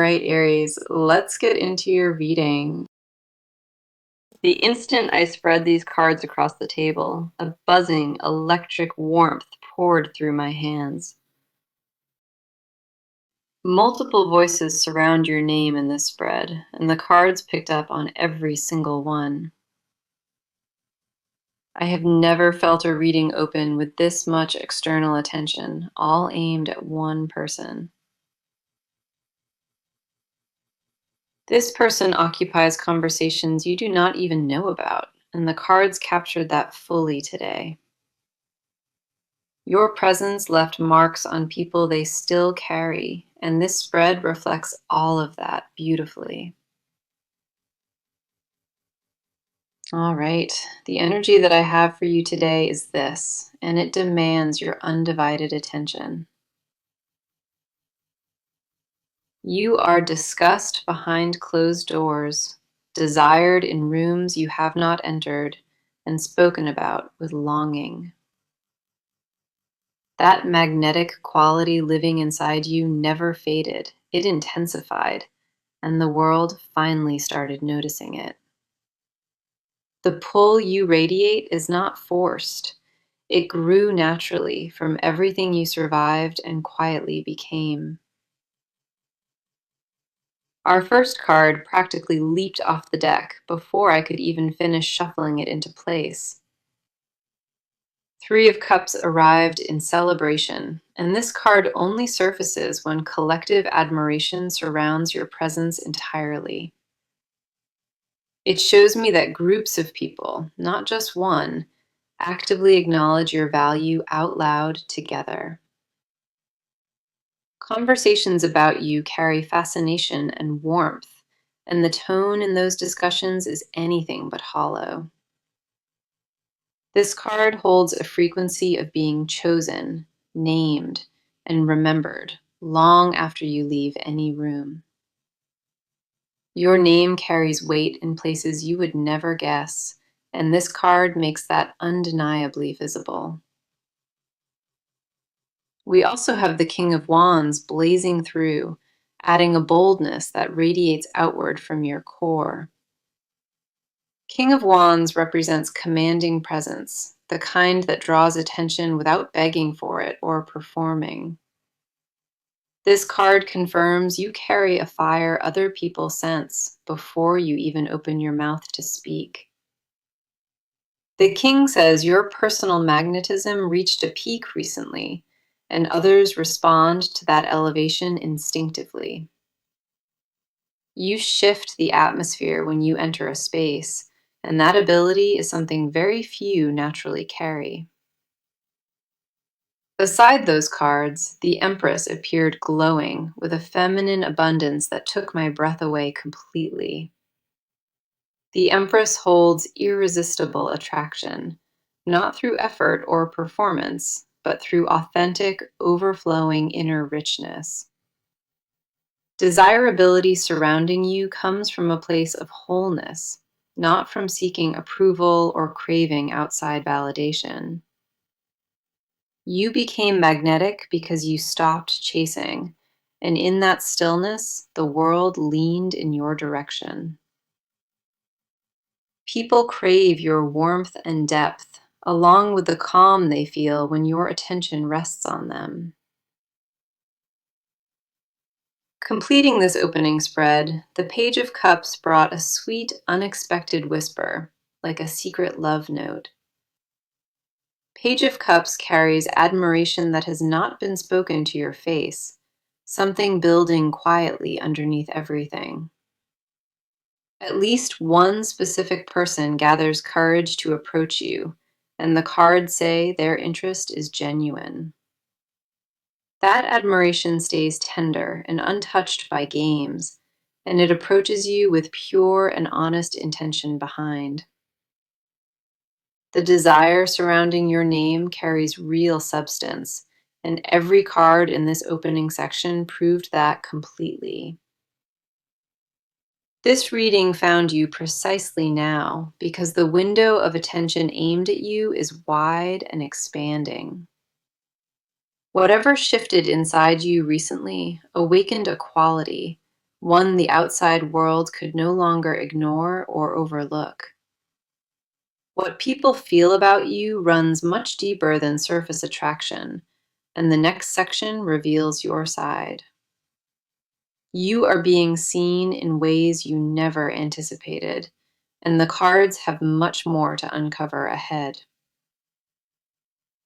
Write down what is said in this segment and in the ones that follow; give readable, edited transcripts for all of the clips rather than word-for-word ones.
right, Aries, let's get into your reading. The instant I spread these cards across the table, a buzzing, electric warmth poured through my hands. Multiple voices surround your name in this spread, and the cards picked up on every single one. I have never felt a reading open with this much external attention, all aimed at one person. This person occupies conversations you do not even know about, and the cards captured that fully today. Your presence left marks on people they still carry, and this spread reflects all of that beautifully. All right, the energy that I have for you today is this, and it demands your undivided attention. You are discussed behind closed doors, desired in rooms you have not entered, and spoken about with longing. That magnetic quality living inside you never faded, it intensified, and the world finally started noticing it. The pull you radiate is not forced. It grew naturally from everything you survived and quietly became. Our first card practically leaped off the deck before I could even finish shuffling it into place. Three of Cups arrived in celebration, and this card only surfaces when collective admiration surrounds your presence entirely. It shows me that groups of people, not just one, actively acknowledge your value out loud together. Conversations about you carry fascination and warmth, and the tone in those discussions is anything but hollow. This card holds a frequency of being chosen, named, and remembered long after you leave any room. Your name carries weight in places you would never guess, and this card makes that undeniably visible. We also have the King of Wands blazing through, adding a boldness that radiates outward from your core. King of Wands represents commanding presence, the kind that draws attention without begging for it or performing. This card confirms you carry a fire other people sense before you even open your mouth to speak. The king says your personal magnetism reached a peak recently, and others respond to that elevation instinctively. You shift the atmosphere when you enter a space, and that ability is something very few naturally carry. Beside those cards, the Empress appeared glowing with a feminine abundance that took my breath away completely. The Empress holds irresistible attraction, not through effort or performance, but through authentic, overflowing inner richness. Desirability surrounding you comes from a place of wholeness, not from seeking approval or craving outside validation. You became magnetic because you stopped chasing, and in that stillness, the world leaned in your direction. People crave your warmth and depth, along with the calm they feel when your attention rests on them. Completing this opening spread, the Page of Cups brought a sweet, unexpected whisper, like a secret love note. Page of Cups carries admiration that has not been spoken to your face, something building quietly underneath everything. At least one specific person gathers courage to approach you, and the cards say their interest is genuine. That admiration stays tender and untouched by games, and it approaches you with pure and honest intention behind. The desire surrounding your name carries real substance, and every card in this opening section proved that completely. This reading found you precisely now because the window of attention aimed at you is wide and expanding. Whatever shifted inside you recently awakened a quality, one the outside world could no longer ignore or overlook. What people feel about you runs much deeper than surface attraction, and the next section reveals your side. You are being seen in ways you never anticipated, and the cards have much more to uncover ahead.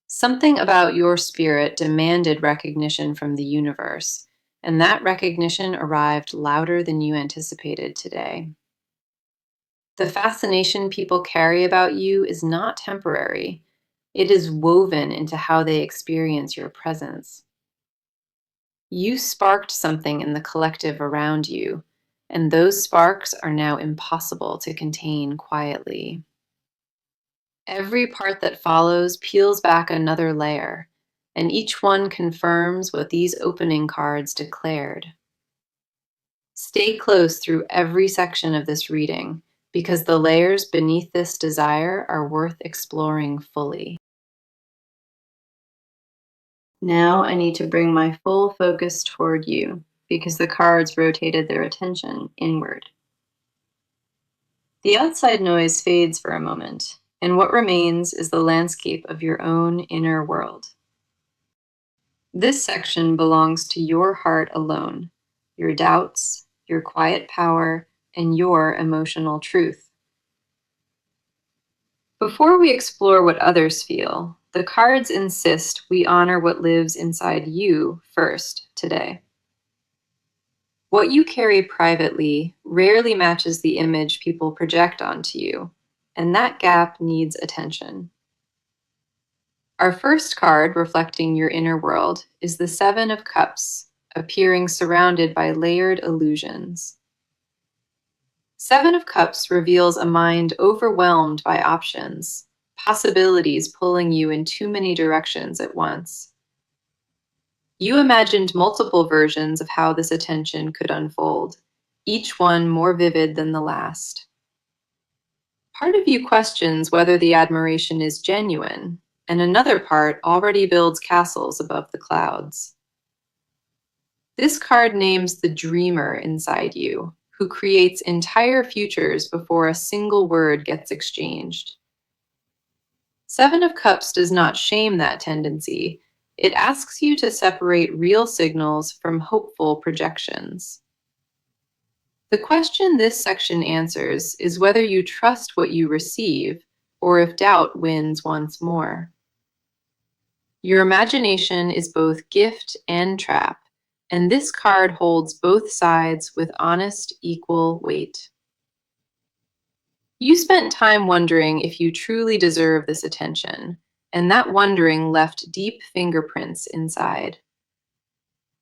Something about your spirit demanded recognition from the universe, and that recognition arrived louder than you anticipated today. The fascination people carry about you is not temporary. It is woven into how they experience your presence. You sparked something in the collective around you, and those sparks are now impossible to contain quietly. Every part that follows peels back another layer, and each one confirms what these opening cards declared. Stay close through every section of this reading, because the layers beneath this desire are worth exploring fully. Now I need to bring my full focus toward you, because the cards rotated their attention inward. The outside noise fades for a moment, and what remains is the landscape of your own inner world. This section belongs to your heart alone, your doubts, your quiet power, and your emotional truth. Before we explore what others feel, the cards insist we honor what lives inside you first today. What you carry privately rarely matches the image people project onto you, and that gap needs attention. Our first card reflecting your inner world is the Seven of Cups, appearing surrounded by layered illusions. Seven of Cups reveals a mind overwhelmed by options, possibilities pulling you in too many directions at once. You imagined multiple versions of how this attention could unfold, each one more vivid than the last. Part of you questions whether the admiration is genuine, and another part already builds castles above the clouds. This card names the dreamer inside you, who creates entire futures before a single word gets exchanged. Seven of Cups does not shame that tendency. It asks you to separate real signals from hopeful projections. The question this section answers is whether you trust what you receive, or if doubt wins once more. Your imagination is both gift and trap, and this card holds both sides with honest, equal weight. You spent time wondering if you truly deserve this attention, and that wondering left deep fingerprints inside.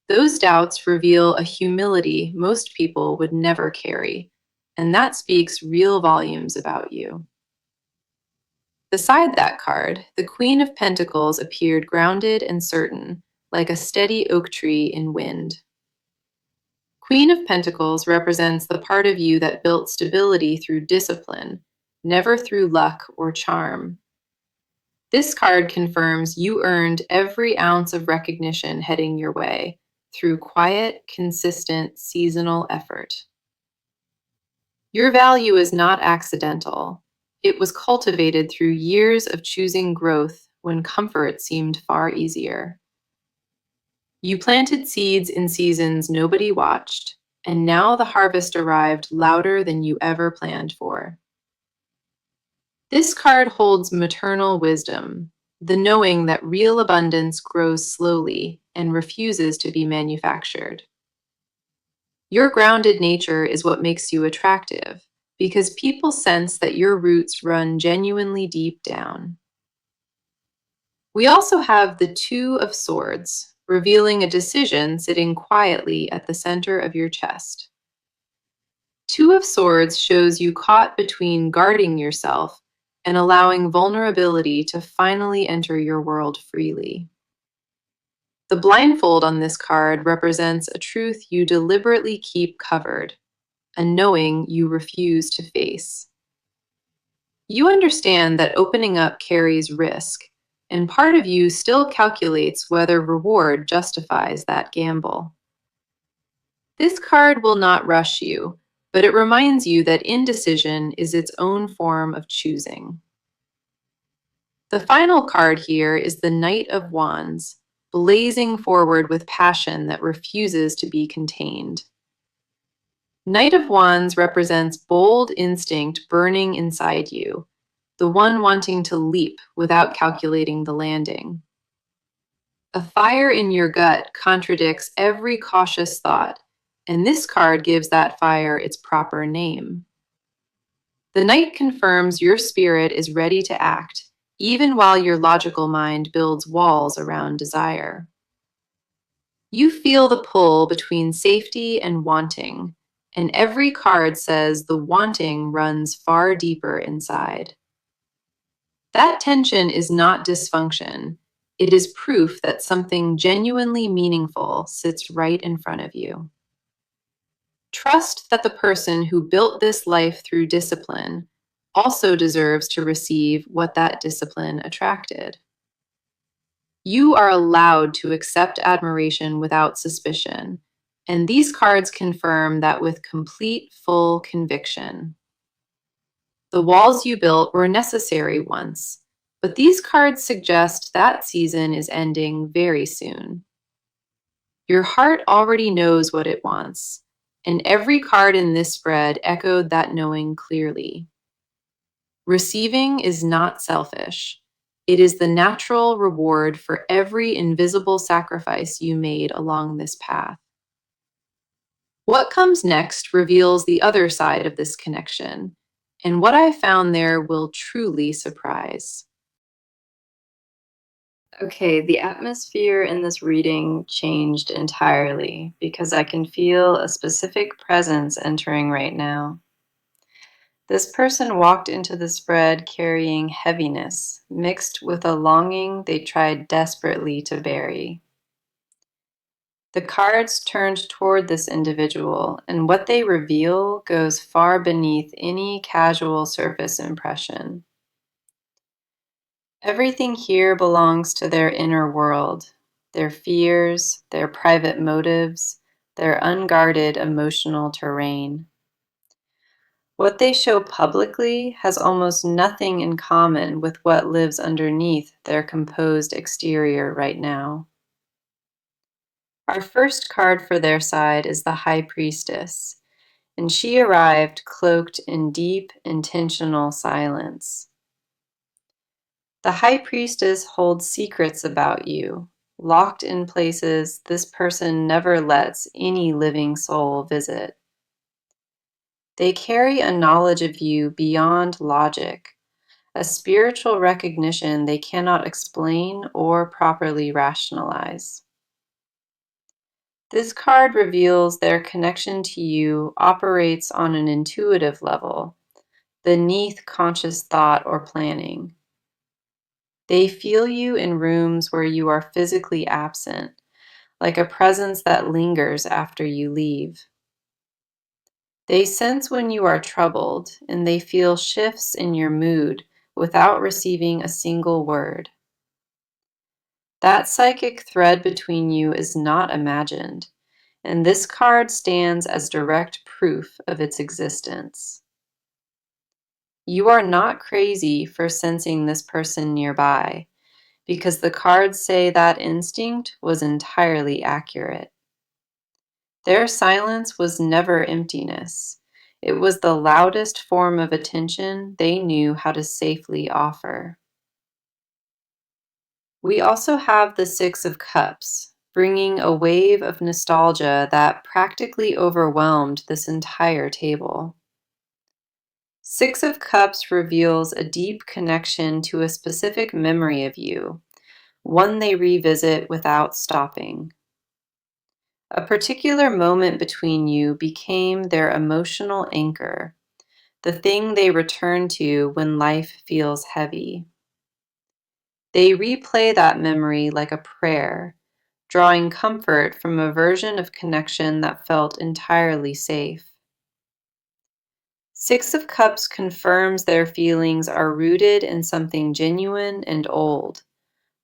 Those doubts reveal a humility most people would never carry, and that speaks real volumes about you. Beside that card, the Queen of Pentacles appeared grounded and certain, like a steady oak tree in wind. Queen of Pentacles represents the part of you that built stability through discipline, never through luck or charm. This card confirms you earned every ounce of recognition heading your way through quiet, consistent, seasonal effort. Your value is not accidental. It was cultivated through years of choosing growth when comfort seemed far easier. You planted seeds in seasons nobody watched, and now the harvest arrived louder than you ever planned for. This card holds maternal wisdom, the knowing that real abundance grows slowly and refuses to be manufactured. Your grounded nature is what makes you attractive, because people sense that your roots run genuinely deep down. We also have the Two of Swords, revealing a decision sitting quietly at the center of your chest. Two of Swords shows you caught between guarding yourself and allowing vulnerability to finally enter your world freely. The blindfold on this card represents a truth you deliberately keep covered, a knowing you refuse to face. You understand that opening up carries risk, and part of you still calculates whether reward justifies that gamble. This card will not rush you, but it reminds you that indecision is its own form of choosing. The final card here is the Knight of Wands, blazing forward with passion that refuses to be contained. Knight of Wands represents bold instinct burning inside you, the one wanting to leap without calculating the landing. A fire in your gut contradicts every cautious thought, and this card gives that fire its proper name. The Knight confirms your spirit is ready to act, even while your logical mind builds walls around desire. You feel the pull between safety and wanting, and every card says the wanting runs far deeper inside. That tension is not dysfunction. It is proof that something genuinely meaningful sits right in front of you. Trust that the person who built this life through discipline also deserves to receive what that discipline attracted. You are allowed to accept admiration without suspicion, and these cards confirm that with complete, full conviction. The walls you built were necessary once, but these cards suggest that season is ending very soon. Your heart already knows what it wants, and every card in this spread echoed that knowing clearly. Receiving is not selfish. It is the natural reward for every invisible sacrifice you made along this path. What comes next reveals the other side of this connection, and what I found there will truly surprise. Okay, the atmosphere in this reading changed entirely because I can feel a specific presence entering right now. This person walked into the spread carrying heaviness, mixed with a longing they tried desperately to bury. The cards turned toward this individual, and what they reveal goes far beneath any casual surface impression. Everything here belongs to their inner world, their fears, their private motives, their unguarded emotional terrain. What they show publicly has almost nothing in common with what lives underneath their composed exterior right now. Our first card for their side is the High Priestess, and she arrived cloaked in deep, intentional silence. The High Priestess holds secrets about you, locked in places this person never lets any living soul visit. They carry a knowledge of you beyond logic, a spiritual recognition they cannot explain or properly rationalize. This card reveals their connection to you operates on an intuitive level, beneath conscious thought or planning. They feel you in rooms where you are physically absent, like a presence that lingers after you leave. They sense when you are troubled, and they feel shifts in your mood without receiving a single word. That psychic thread between you is not imagined, and this card stands as direct proof of its existence. You are not crazy for sensing this person nearby, because the cards say that instinct was entirely accurate. Their silence was never emptiness. It was the loudest form of attention they knew how to safely offer. We also have the Six of Cups, bringing a wave of nostalgia that practically overwhelmed this entire table. Six of Cups reveals a deep connection to a specific memory of you, one they revisit without stopping. A particular moment between you became their emotional anchor, the thing they return to when life feels heavy. They replay that memory like a prayer, drawing comfort from a version of connection that felt entirely safe. Six of Cups confirms their feelings are rooted in something genuine and old,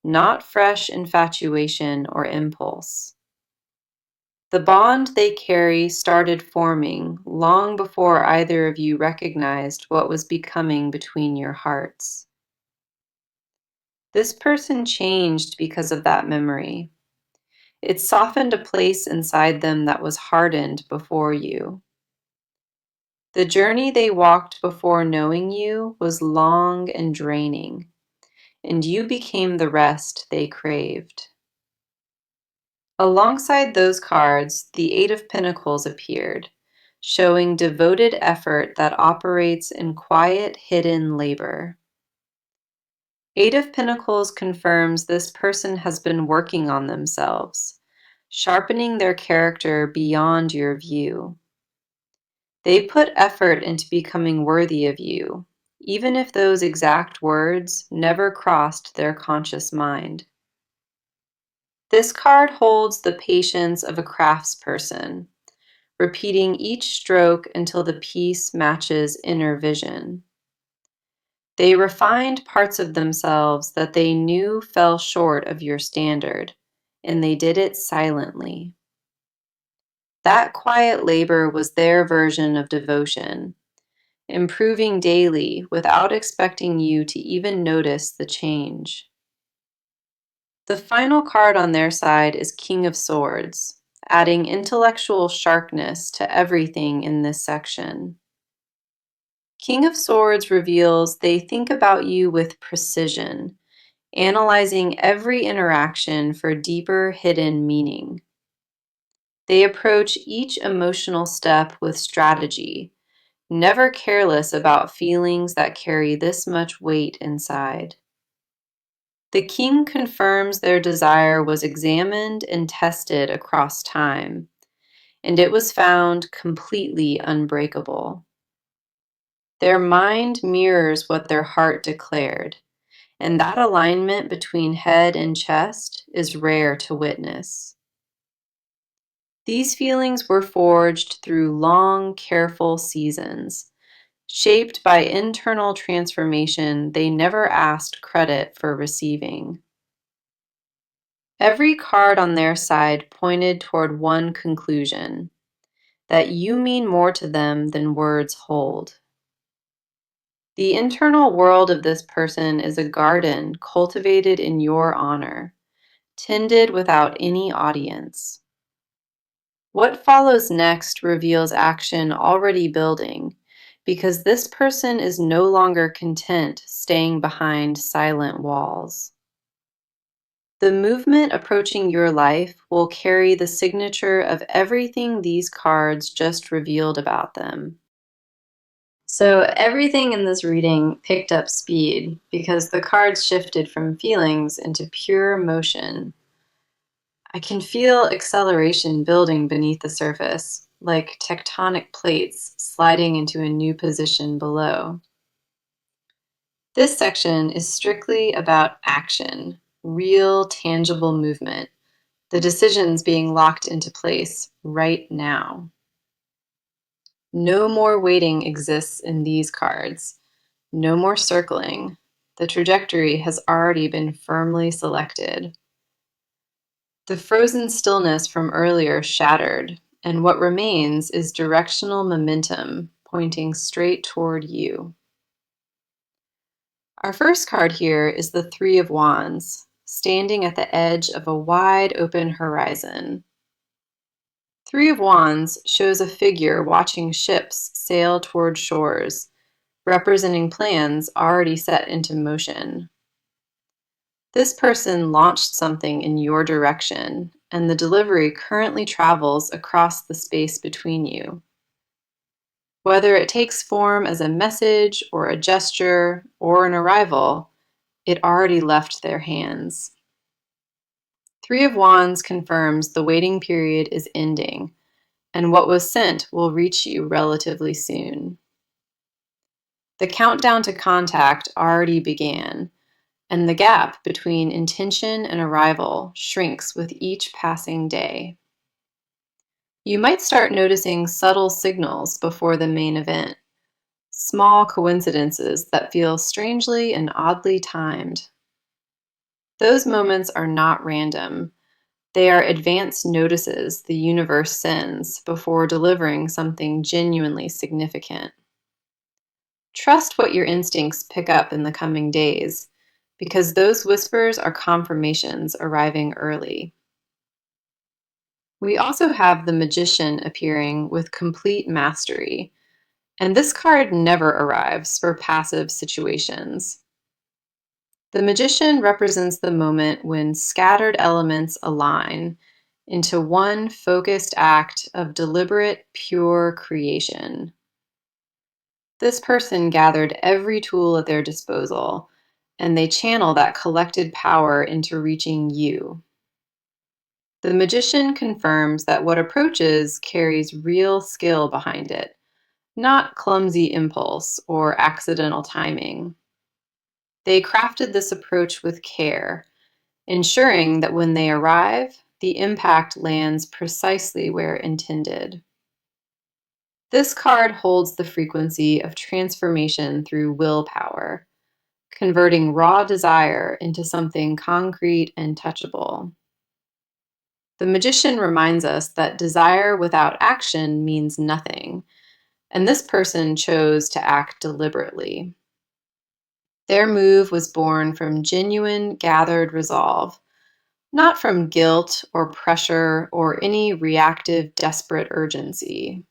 not fresh infatuation or impulse. The bond they carry started forming long before either of you recognized what was becoming between your hearts. This person changed because of that memory. It softened a place inside them that was hardened before you. The journey they walked before knowing you was long and draining, and you became the rest they craved. Alongside those cards, the Eight of Pentacles appeared, showing devoted effort that operates in quiet, hidden labor. Eight of Pentacles confirms this person has been working on themselves, sharpening their character beyond your view. They put effort into becoming worthy of you, even if those exact words never crossed their conscious mind. This card holds the patience of a craftsperson, repeating each stroke until the piece matches inner vision. They refined parts of themselves that they knew fell short of your standard, and they did it silently. That quiet labor was their version of devotion, improving daily without expecting you to even notice the change. The final card on their side is King of Swords, adding intellectual sharpness to everything in this section. King of Swords reveals they think about you with precision, analyzing every interaction for deeper hidden meaning. They approach each emotional step with strategy, never careless about feelings that carry this much weight inside. The king confirms their desire was examined and tested across time, and it was found completely unbreakable. Their mind mirrors what their heart declared, and that alignment between head and chest is rare to witness. These feelings were forged through long, careful seasons, shaped by internal transformation they never asked credit for receiving. Every card on their side pointed toward one conclusion: that you mean more to them than words hold. The internal world of this person is a garden cultivated in your honor, tended without any audience. What follows next reveals action already building, because this person is no longer content staying behind silent walls. The movement approaching your life will carry the signature of everything these cards just revealed about them. So everything in this reading picked up speed because the cards shifted from feelings into pure motion. I can feel acceleration building beneath the surface, like tectonic plates sliding into a new position below. This section is strictly about action, real, tangible movement, the decisions being locked into place right now. No more waiting exists in these cards. No more circling. The trajectory has already been firmly selected. The frozen stillness from earlier shattered, and what remains is directional momentum pointing straight toward you. Our first card here is the Three of Wands, standing at the edge of a wide open horizon. Three of Wands shows a figure watching ships sail toward shores, representing plans already set into motion. This person launched something in your direction, and the delivery currently travels across the space between you. Whether it takes form as a message or a gesture or an arrival, it already left their hands. Three of Wands confirms the waiting period is ending, and what was sent will reach you relatively soon. The countdown to contact already began, and the gap between intention and arrival shrinks with each passing day. You might start noticing subtle signals before the main event, small coincidences that feel strangely and oddly timed. Those moments are not random. They are advance notices the universe sends before delivering something genuinely significant. Trust what your instincts pick up in the coming days, because those whispers are confirmations arriving early. We also have the Magician appearing with complete mastery, and this card never arrives for passive situations. The Magician represents the moment when scattered elements align into one focused act of deliberate, pure creation. This person gathered every tool at their disposal, and they channel that collected power into reaching you. The Magician confirms that what approaches carries real skill behind it, not clumsy impulse or accidental timing. They crafted this approach with care, ensuring that when they arrive, the impact lands precisely where intended. This card holds the frequency of transformation through willpower, converting raw desire into something concrete and touchable. The Magician reminds us that desire without action means nothing, and this person chose to act deliberately. Their move was born from genuine, gathered resolve, not from guilt or pressure or any reactive, desperate urgency.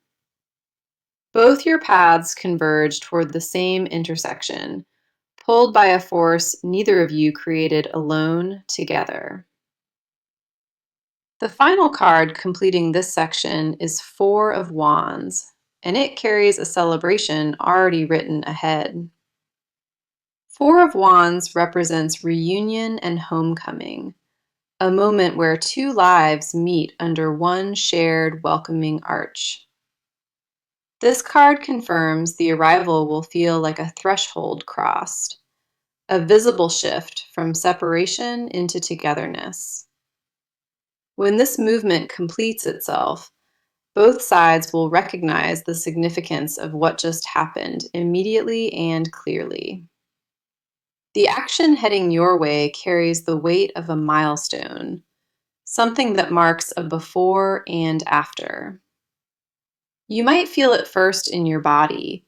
Both your paths converge toward the same intersection, pulled by a force neither of you created alone together. The final card completing this section is Four of Wands, and it carries a celebration already written ahead. Four of Wands represents reunion and homecoming, a moment where two lives meet under one shared welcoming arch. This card confirms the arrival will feel like a threshold crossed, a visible shift from separation into togetherness. When this movement completes itself, both sides will recognize the significance of what just happened immediately and clearly. The action heading your way carries the weight of a milestone, something that marks a before and after. You might feel it first in your body,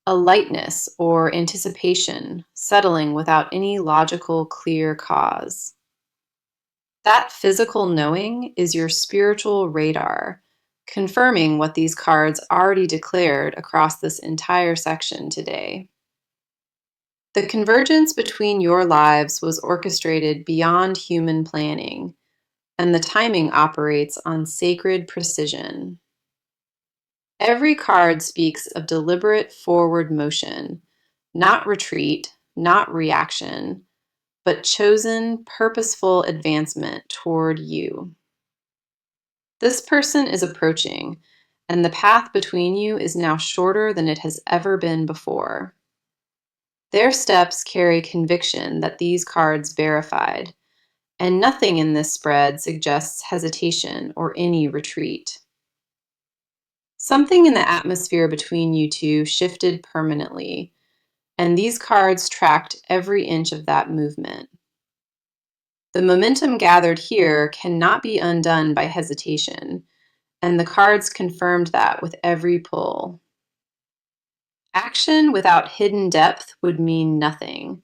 a lightness or anticipation settling without any logical, clear cause. That physical knowing is your spiritual radar, confirming what these cards already declared across this entire section today. The convergence between your lives was orchestrated beyond human planning, and the timing operates on sacred precision. Every card speaks of deliberate forward motion, not retreat, not reaction, but chosen, purposeful advancement toward you. This person is approaching, and the path between you is now shorter than it has ever been before. Their steps carry conviction that these cards verified, and nothing in this spread suggests hesitation or any retreat. Something in the atmosphere between you two shifted permanently, and these cards tracked every inch of that movement. The momentum gathered here cannot be undone by hesitation, and the cards confirmed that with every pull. Action without hidden depth would mean nothing,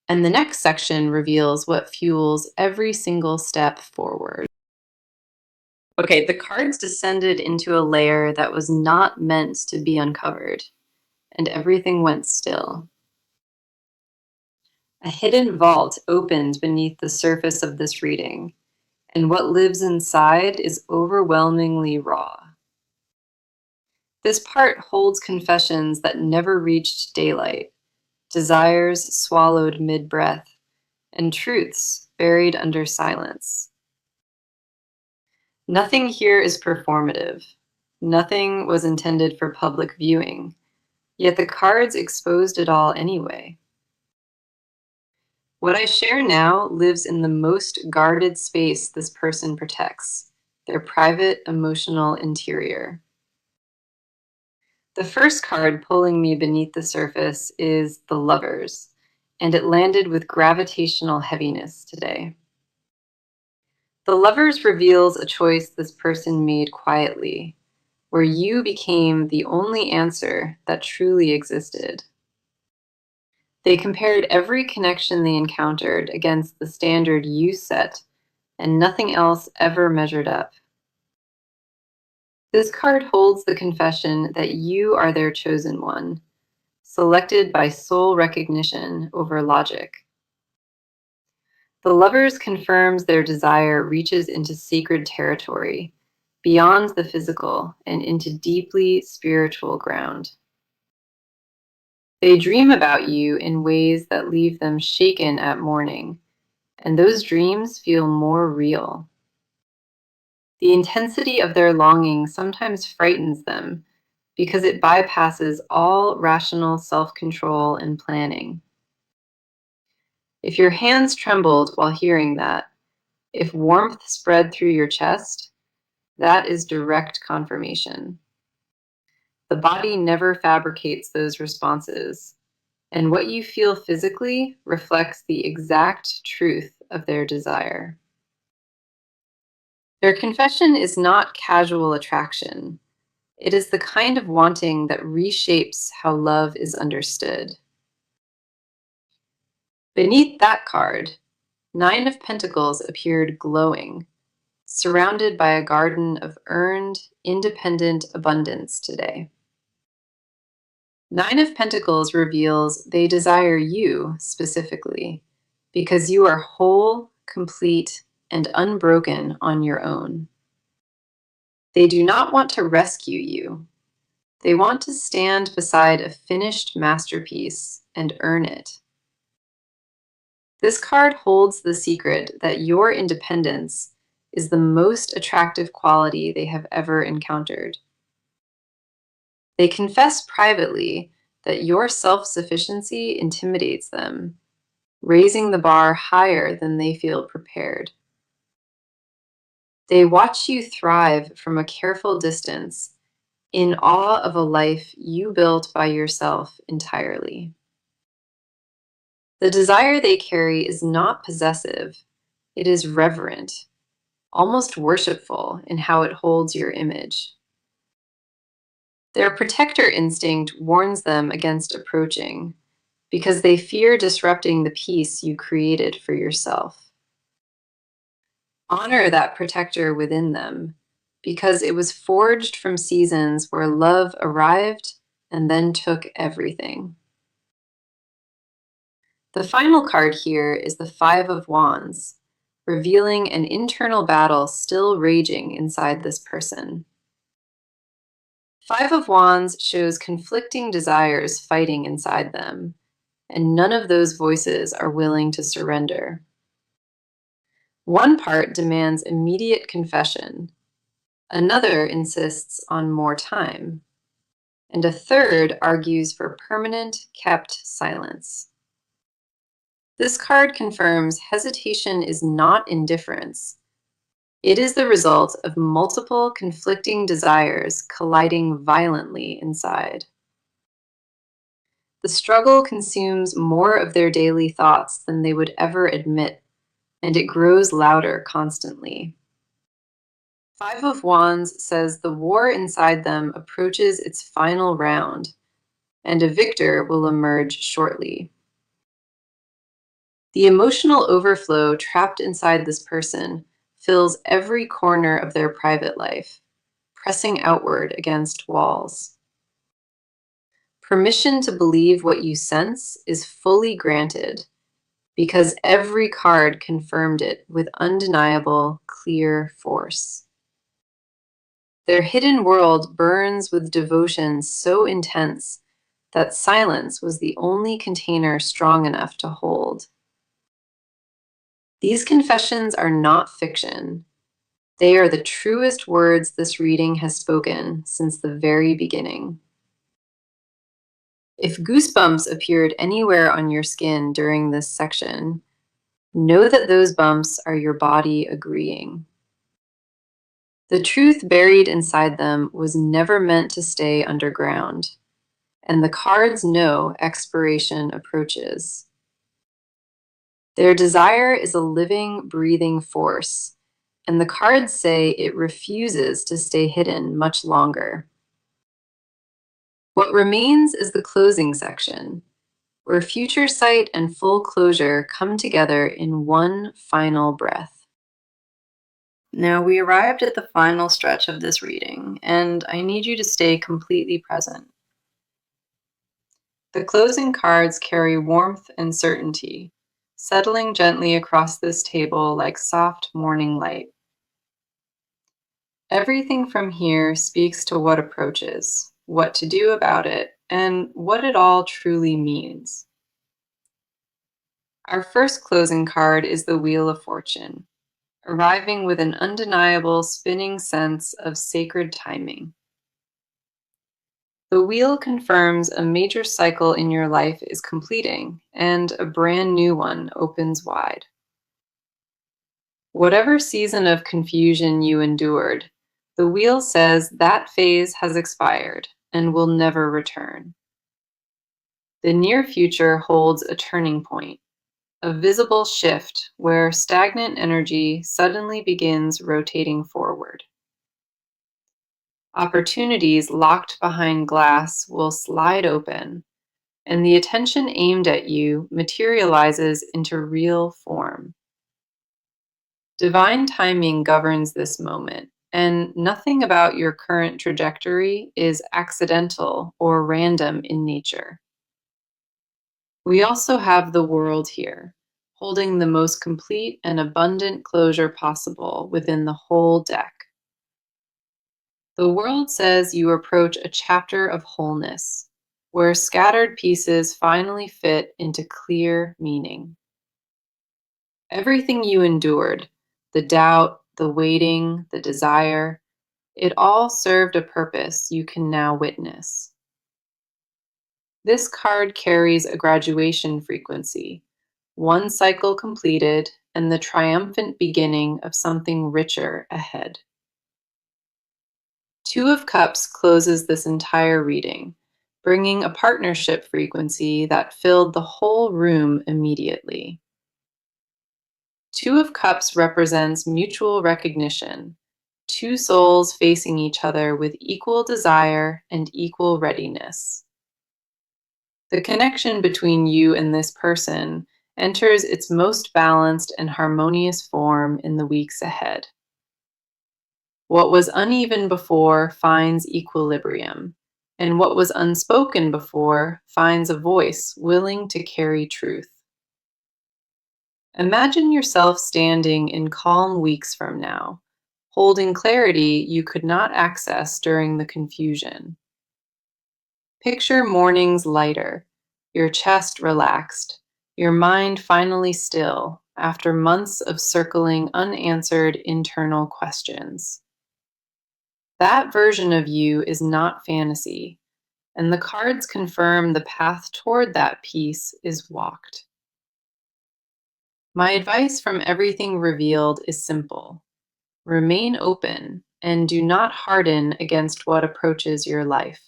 and the next section reveals what fuels every single step forward. Okay, the cards descended into a layer that was not meant to be uncovered, and everything went still. A hidden vault opened beneath the surface of this reading, and what lives inside is overwhelmingly raw. This part holds confessions that never reached daylight, desires swallowed mid-breath, and truths buried under silence. Nothing here is performative. Nothing was intended for public viewing, yet the cards exposed it all anyway. What I share now lives in the most guarded space this person protects, their private emotional interior. The first card pulling me beneath the surface is the Lovers, and it landed with gravitational heaviness today. The Lovers reveals a choice this person made quietly, where you became the only answer that truly existed. They compared every connection they encountered against the standard you set, and nothing else ever measured up. This card holds the confession that you are their chosen one, selected by soul recognition over logic. The Lovers confirms their desire reaches into sacred territory, beyond the physical and into deeply spiritual ground. They dream about you in ways that leave them shaken at morning, and those dreams feel more real. The intensity of their longing sometimes frightens them because it bypasses all rational self-control and planning. If your hands trembled while hearing that, if warmth spread through your chest, that is direct confirmation. The body never fabricates those responses, and what you feel physically reflects the exact truth of their desire. Their confession is not casual attraction. It is the kind of wanting that reshapes how love is understood. Beneath that card, 9 of Pentacles appeared glowing, surrounded by a garden of earned, independent abundance today. 9 of Pentacles reveals they desire you specifically because you are whole, complete, and unbroken on your own. They do not want to rescue you. They want to stand beside a finished masterpiece and earn it. This card holds the secret that your independence is the most attractive quality they have ever encountered. They confess privately that your self-sufficiency intimidates them, raising the bar higher than they feel prepared. They watch you thrive from a careful distance, in awe of a life you built by yourself entirely. The desire they carry is not possessive, it is reverent, almost worshipful in how it holds your image. Their protector instinct warns them against approaching because they fear disrupting the peace you created for yourself. Honor that protector within them because it was forged from seasons where love arrived and then took everything. The final card here is the 5 of Wands, revealing an internal battle still raging inside this person. 5 of Wands shows conflicting desires fighting inside them, and none of those voices are willing to surrender. One part demands immediate confession, another insists on more time, and a third argues for permanent, kept silence. This card confirms hesitation is not indifference. It is the result of multiple conflicting desires colliding violently inside. The struggle consumes more of their daily thoughts than they would ever admit, and it grows louder constantly. 5 of Wands says the war inside them approaches its final round, and a victor will emerge shortly. The emotional overflow trapped inside this person fills every corner of their private life, pressing outward against walls. Permission to believe what you sense is fully granted because every card confirmed it with undeniable, clear force. Their hidden world burns with devotion so intense that silence was the only container strong enough to hold. These confessions are not fiction. They are the truest words this reading has spoken since the very beginning. If goosebumps appeared anywhere on your skin during this section, know that those bumps are your body agreeing. The truth buried inside them was never meant to stay underground, and the cards know expiration approaches. Their desire is a living, breathing force, and the cards say it refuses to stay hidden much longer. What remains is the closing section, where future sight and full closure come together in one final breath. Now we arrived at the final stretch of this reading, and I need you to stay completely present. The closing cards carry warmth and certainty, settling gently across this table like soft morning light. Everything from here speaks to what approaches, what to do about it, and what it all truly means. Our first closing card is the Wheel of Fortune, arriving with an undeniable spinning sense of sacred timing. The wheel confirms a major cycle in your life is completing, and a brand new one opens wide. Whatever season of confusion you endured, the wheel says that phase has expired and will never return. The near future holds a turning point, a visible shift where stagnant energy suddenly begins rotating forward. Opportunities locked behind glass will slide open, and the attention aimed at you materializes into real form. Divine timing governs this moment, and nothing about your current trajectory is accidental or random in nature. We also have the world here, holding the most complete and abundant closure possible within the whole deck. The world says you approach a chapter of wholeness, where scattered pieces finally fit into clear meaning. Everything you endured, the doubt, the waiting, the desire, it all served a purpose you can now witness. This card carries a graduation frequency, one cycle completed, and the triumphant beginning of something richer ahead. Two of Cups closes this entire reading, bringing a partnership frequency that filled the whole room immediately. Two of Cups represents mutual recognition, two souls facing each other with equal desire and equal readiness. The connection between you and this person enters its most balanced and harmonious form in the weeks ahead. What was uneven before finds equilibrium, and what was unspoken before finds a voice willing to carry truth. Imagine yourself standing in calm weeks from now, holding clarity you could not access during the confusion. Picture mornings lighter, your chest relaxed, your mind finally still after months of circling unanswered internal questions. That version of you is not fantasy, and the cards confirm the path toward that peace is walked. My advice from everything revealed is simple. Remain open and do not harden against what approaches your life.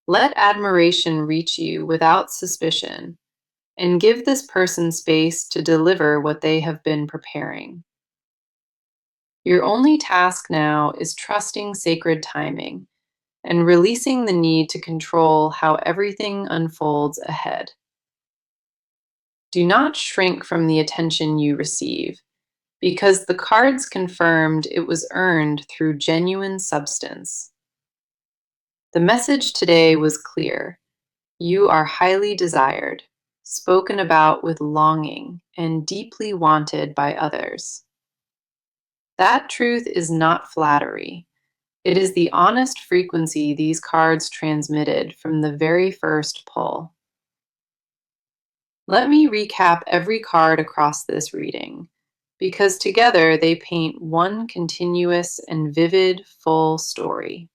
Let admiration reach you without suspicion, and give this person space to deliver what they have been preparing. Your only task now is trusting sacred timing and releasing the need to control how everything unfolds ahead. Do not shrink from the attention you receive, because the cards confirmed it was earned through genuine substance. The message today was clear. You are highly desired, spoken about with longing, and deeply wanted by others. That truth is not flattery. It is the honest frequency these cards transmitted from the very first pull. Let me recap every card across this reading, because together they paint one continuous and vivid, full story.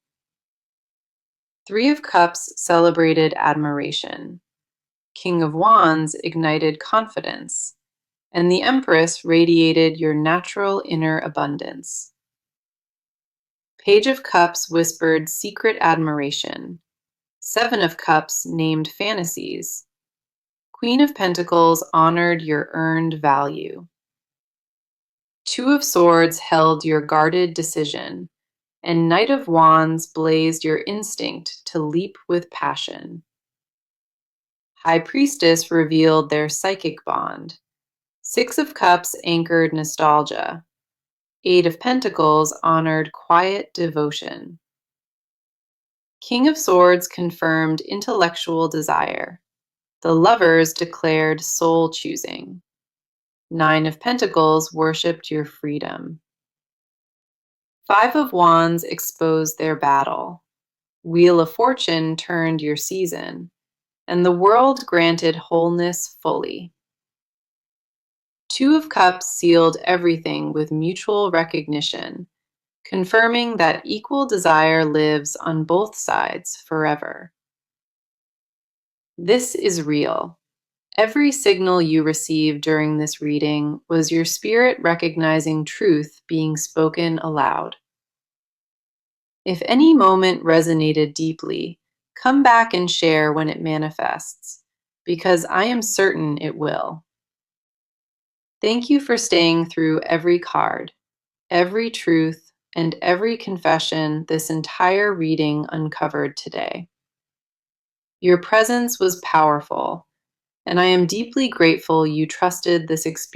Three of Cups celebrated admiration. King of Wands ignited confidence, and the Empress radiated your natural inner abundance. Page of Cups whispered secret admiration. Seven of Cups named fantasies. Queen of Pentacles honored your earned value. Two of Swords held your guarded decision, and Knight of Wands blazed your instinct to leap with passion. High Priestess revealed their psychic bond. Six of Cups anchored nostalgia. Eight of Pentacles honored quiet devotion. King of Swords confirmed intellectual desire. The Lovers declared soul choosing. Nine of Pentacles worshipped your freedom. Five of Wands exposed their battle. Wheel of Fortune turned your season, and the world granted wholeness fully. Two of Cups sealed everything with mutual recognition, confirming that equal desire lives on both sides forever. This is real. Every signal you received during this reading was your spirit recognizing truth being spoken aloud. If any moment resonated deeply, come back and share when it manifests, because I am certain it will. Thank you for staying through every card, every truth, and every confession this entire reading uncovered today. Your presence was powerful, and I am deeply grateful you trusted this experience.